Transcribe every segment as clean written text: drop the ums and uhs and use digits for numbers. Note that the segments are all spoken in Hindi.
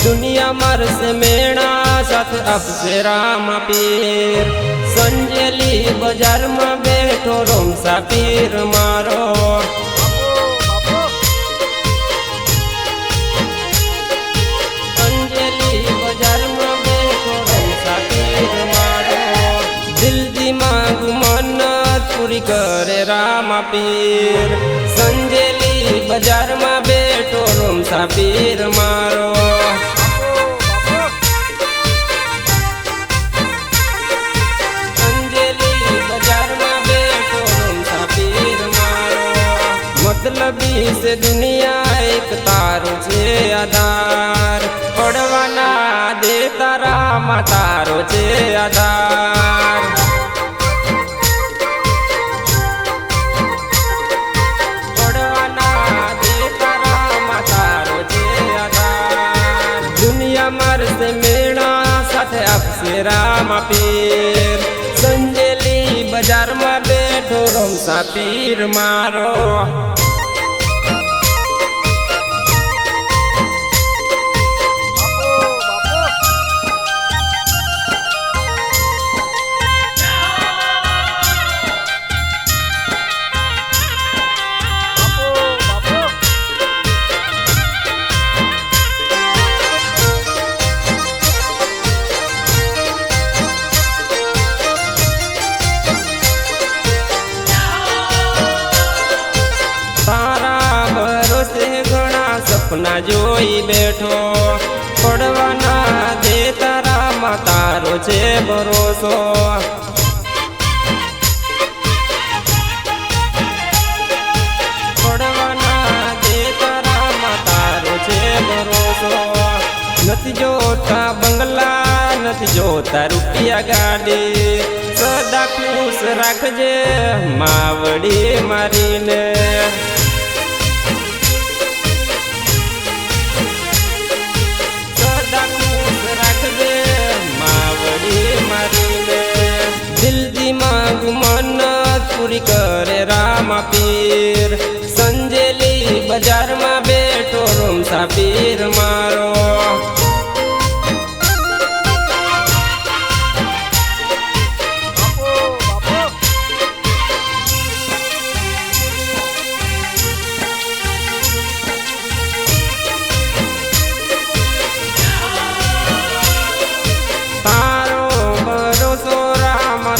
दुनिया मर से मेणा साथ अफसेरा मा पीर संजेली बाजार में बैठो रोम सा पीर मारो संजेली बाजार में बैठो रोम सा पीर मारो दिल दिमाग मन्नत पूरी करे रामा पीर संजेली बाजार में बैठो रोम सा पीर मारो मतलबी से दुनिया एक तारो छे आधार पड़वाना दे तारा मा तारो छे आधार पड़वाना दे तारा मा तारो छे आधार दुनिया मर से मेणा साथे अफसेरा मा पीर संजेली बाजार में बैठो रोम सा पीर मारो सपना जोई बैठो पड़वाना दे तारा मा तारो छे भरोसो पड़वाना दे तारा मा तारो छे भरोसो नथी जोता बंगला नथी जोता रुपया गाड़ी सदा खुश राखजे मावड़ी मारीने दिल दिमाग मन्नत पूरी करे रामा पीर संजेली बाजार में बैठो रोम सा पीर मारो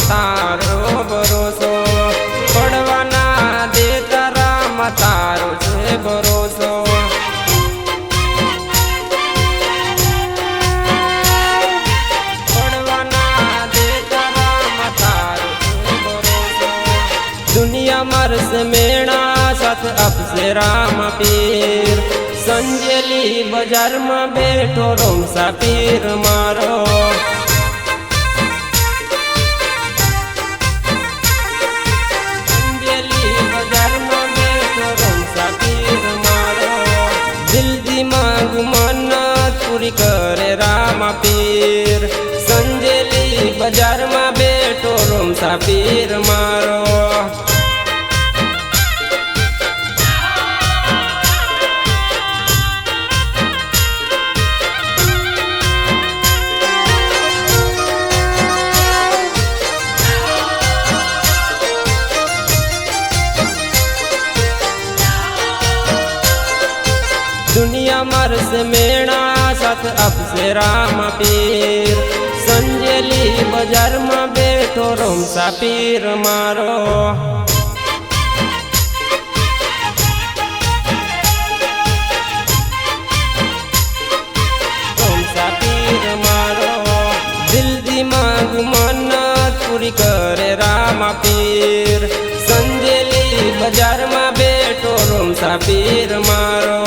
तारो छे भरोसो पड़वाना दे तारा मा तारो छे भरोसो दुनिया मर से मेणा साथ अफसेरा मा पीर संजेली बाजार में बैठो रोम सा पीर मारो मन्नत पूरी करे रामा पीर संजेली बाजार में बैठो रोम सा पीर मारो दुनिया मर से मेणा साथ अफसेरा मा पीर संजेली बाजार में बैठो रोम सा पीर मारो रोम सा पीर मारो दिल दिमाग मन्नत पूरी करे रामा पीर संजेली बाजार में बैठो रोम सा पीर मारो